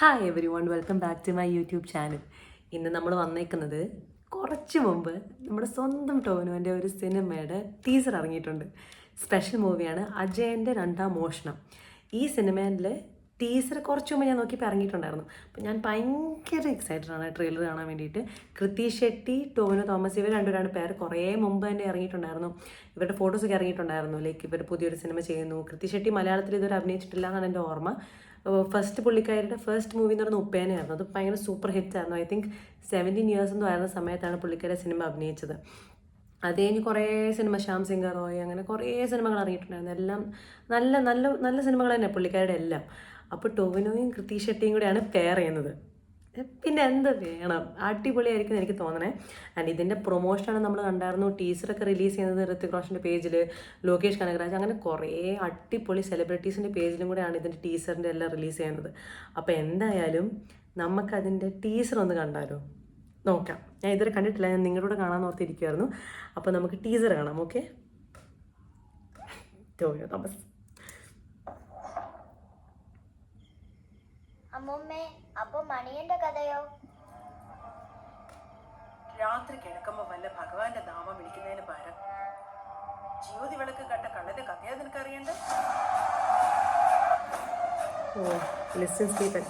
Hi everyone, welcome back to my YouTube channel. ഇന്ന് നമ്മൾ വന്നേക്കുന്നത് കുറച്ച് മുമ്പ് നമ്മുടെ സ്വന്തം ടോവിനോൻ്റെ ഒരു സിനിമയുടെ ടീസർ ഇറങ്ങിയിട്ടുണ്ട്. സ്പെഷ്യൽ മൂവിയാണ് അജയൻ്റെ രണ്ടാം മോഷണം. ഈ സിനിമേൻ്റെ ടീസർ കുറച്ച് മുമ്പ് ഞാൻ നോക്കിയപ്പോൾ ഇറങ്ങിയിട്ടുണ്ടായിരുന്നു. അപ്പോൾ ഞാൻ ഭയങ്കര എക്സൈറ്റഡ് ആണ് ട്രെയിലർ കാണാൻ വേണ്ടിയിട്ട്. കൃതീഷ് ഷെട്ടി, ടോവിനോ തോമസ്, ഇവർ രണ്ടുപേരാണ് പേര് കുറേ മുമ്പ് തന്നെ ഇറങ്ങിയിട്ടുണ്ടായിരുന്നു. ഇവരുടെ ഫോട്ടോസൊക്കെ ഇറങ്ങിയിട്ടുണ്ടായിരുന്നു. ലൈക്ക് ഇവർ പുതിയൊരു സിനിമ ചെയ്യുന്നു. കൃതീഷ് ഷെട്ടി മലയാളത്തിൽ ഇതുവരെ അഭിനയിച്ചിട്ടില്ല എന്നാണ് എൻ്റെ ഓർമ്മ. പുള്ളിക്കാരുടെ ഫസ്റ്റ് മൂവി എന്ന് പറയുന്നത് ഉപ്പേനയായിരുന്നു. അത് ഭയങ്കര സൂപ്പർ ഹിറ്റായിരുന്നു. ഐ തിങ്ക് 17 years എന്തോ ആയിരുന്ന സമയത്താണ് പുള്ളിക്കാരുടെ സിനിമ അഭിനയിച്ചത്. അത് കഴിഞ്ഞ് കുറേ സിനിമ, ശ്യാം സിംഗർ റോയ്, അങ്ങനെ കുറേ സിനിമകൾ ഇറങ്ങിയിട്ടുണ്ടായിരുന്നു. എല്ലാം നല്ല നല്ല നല്ല സിനിമകൾ തന്നെ പുള്ളിക്കാരുടെ എല്ലാം. അപ്പോൾ ടോവിനോയും കൃതീഷ് ഷെട്ടിയും കൂടെയാണ് പെയർ ചെയ്യുന്നത്. പിന്നെ എന്ത് വേണം, അടിപൊളിയായിരിക്കും എനിക്ക് തോന്നണേ. ആൻഡ് ഇതിൻ്റെ പ്രൊമോഷനാണ് നമ്മൾ കണ്ടായിരുന്നു. ടീസറൊക്കെ റിലീസ് ചെയ്യുന്നത് ഋത്തിക് റോഷൻ്റെ പേജിൽ, ലോകേഷ് കനകരാജ്, അങ്ങനെ കുറേ അടിപൊളി സെലിബ്രിറ്റീസിൻ്റെ പേജിലും കൂടെയാണ് ഇതിൻ്റെ ടീസറിൻ്റെ എല്ലാം റിലീസ് ചെയ്യുന്നത്. അപ്പോൾ എന്തായാലും നമുക്കതിൻ്റെ ടീസർ ഒന്ന് കണ്ടാലോ? നോക്കാം. ഞാൻ ഇതുവരെ കണ്ടിട്ടില്ല, ഞാൻ നിങ്ങളോട് കാണാൻ ഓർത്തിരിക്കുമായിരുന്നു. അപ്പോൾ നമുക്ക് ടീസർ കാണാം. ഓക്കെ, ടോവിനോ തോമസ്. അമ്മൂമ്മേ, അപ്പൊ മണിയന്റെ കഥയോ? രാത്രി കിടക്കുമ്പോ വല്ല ഭഗവാന്റെ നാമം വിളിക്കുന്നതിന് പകരം ജ്യോതി വിളക്ക് കണ്ട കള്ളന്റെ കഥയാ നിനക്കറിയണ്ട? ഓ, ലിസൺ സ്റ്റീഫൻ.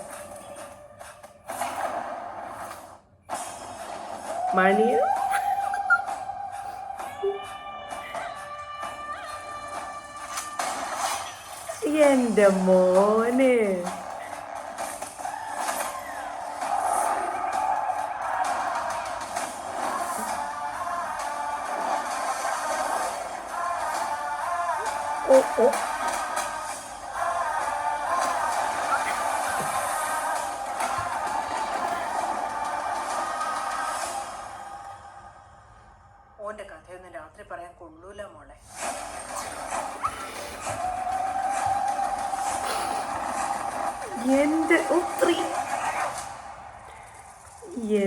മണിയ എൻ്റെ മോനെ, ഓ ഓ ഓന്റെ കഥയൊന്നും രാത്രി പറയാൻ കൊള്ളൂല മോളെ. എൻ്റെ ഒത്തിരി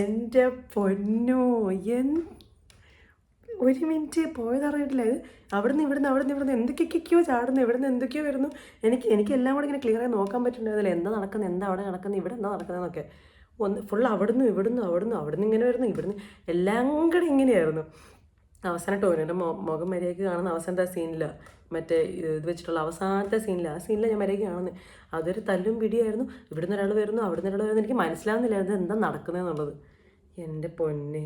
എൻ്റെ പൊന്നോ, ഒരു മിനിറ്റ് പോയതറിയിട്ടില്ല. ഇത് അവിടുന്ന് ഇവിടുന്ന് എന്തൊക്കെയൊക്കെയോ ചാടുന്നു, ഇവിടുന്ന് എന്തൊക്കെയോ വരുന്നു. എനിക്ക് എല്ലാം കൂടെ ഇങ്ങനെ ക്ലിയറായി നോക്കാൻ പറ്റുന്നുണ്ടായിരുന്നില്ല. എന്താ നടക്കുന്നത്, എന്താ അവിടെ നടക്കുന്നത്, ഇവിടെ എന്താ നടക്കുന്നതെന്നൊക്കെ. ഫുൾ അവിടുന്ന് ഇവിടുന്ന് ഇങ്ങനെ വരുന്നു, ഇവിടുന്ന് എല്ലാം കൂടെ ഇങ്ങനെയായിരുന്നു. അവസാനം ടോവിനോൻ്റെ മുഖം മര്യാദയ്ക്ക് കാണുന്ന അവസാനത്തെ സീനില്ല, മറ്റേ ഇത് വെച്ചിട്ടുള്ള അവസാനത്തെ സീനില്ല, ആ സീനിൽ ഞാൻ മര്യാദയ്ക്ക് കാണുന്നത്. അതൊരു തല്ലും പിടിയായിരുന്നു. ഇവിടുന്ന് ഒരാൾ വരുന്നു, അവിടുന്ന് ഒരാൾ വരുന്നു. എനിക്ക് മനസ്സിലാവുന്നില്ലായിരുന്നു എന്താ നടക്കുന്നതെന്നുള്ളത്. എൻ്റെ പൊന്നെ.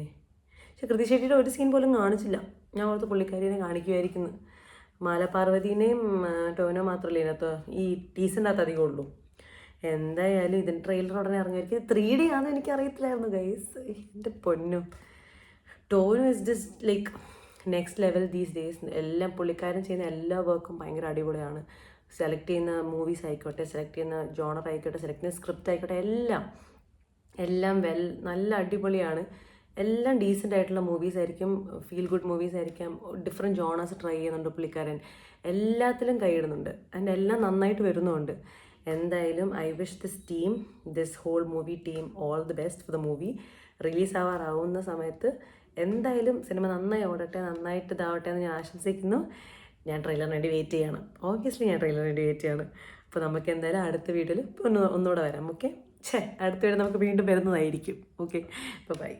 പക്ഷെ കൃതി ഷെട്ടിയുടെ ഒരു സീൻ പോലും കാണിച്ചില്ല. ഞാൻ ഓർത്ത് പുള്ളിക്കാരിനെ കാണിക്കുമായിരിക്കുന്നു. മാലപാർവതീനെയും ടോവിനോ മാത്രമല്ലേ ഇതിനകത്ത് ഈ ടീസറിൻ്റെ അകത്ത് അധികം ഉള്ളൂ. എന്തായാലും ഇതിൻ്റെ ട്രെയിലർ ഉടനെ ഇറങ്ങുമായിരിക്കും. 3D ആണെന്ന് എനിക്കറിയത്തില്ലായിരുന്നു ഗൈസ്. എൻ്റെ പൊന്നു, Tovino is just like next level these days. എല്ലാം പുള്ളിക്കാരൻ ചെയ്യുന്ന എല്ലാ വർക്കും ഭയങ്കര അടിപൊളിയാണ്. സെലക്ട് ചെയ്യുന്ന മൂവീസ് ആയിക്കോട്ടെ, സെലക്ട് ചെയ്യുന്ന ജോണർ ആയിക്കോട്ടെ, സെലക്ട് ചെയ്യുന്ന സ്ക്രിപ്റ്റ് ആയിക്കോട്ടെ, എല്ലാം നല്ല അടിപൊളിയാണ്. എല്ലാം ഡീസൻ്റ് ആയിട്ടുള്ള മൂവീസ് ആയിരിക്കും, ഫീൽ ഗുഡ് മൂവീസ് ആയിരിക്കാം. ഡിഫറെൻറ്റ് ജോണേഴ്സ് ട്രൈ ചെയ്യുന്നുണ്ട് പുള്ളിക്കാരൻ. എല്ലാത്തിലും കൈയിടുന്നുണ്ട്. ആൻഡ് എല്ലാം നന്നായിട്ട് വരുന്നുമുണ്ട്. എന്തായാലും I wish this whole movie team all the best for the movie. Release ആവാറാവുന്ന സമയത്ത് എന്തായാലും സിനിമ നന്നായി ഓടട്ടെ, നന്നായിട്ട് ഇതാവട്ടെ എന്ന് ഞാൻ ആശംസിക്കുന്നു. ഞാൻ ട്രെയിലറിന് വേണ്ടി വെയിറ്റ് ചെയ്യാണ്. ഓബ്വിയസ്ലി ഞാൻ ട്രെയിലറിന് വേണ്ടി വെയിറ്റ് ചെയ്യാണ്. അപ്പോൾ നമുക്ക് എന്തായാലും അടുത്ത വീഡിയോയിൽ ഒന്നുകൂടെ വരാം. ഓക്കെ, അടുത്ത വീഡിയോ നമുക്ക് വീണ്ടും വരുന്നതായിരിക്കും. ഓക്കെ, അപ്പോൾ ബൈ.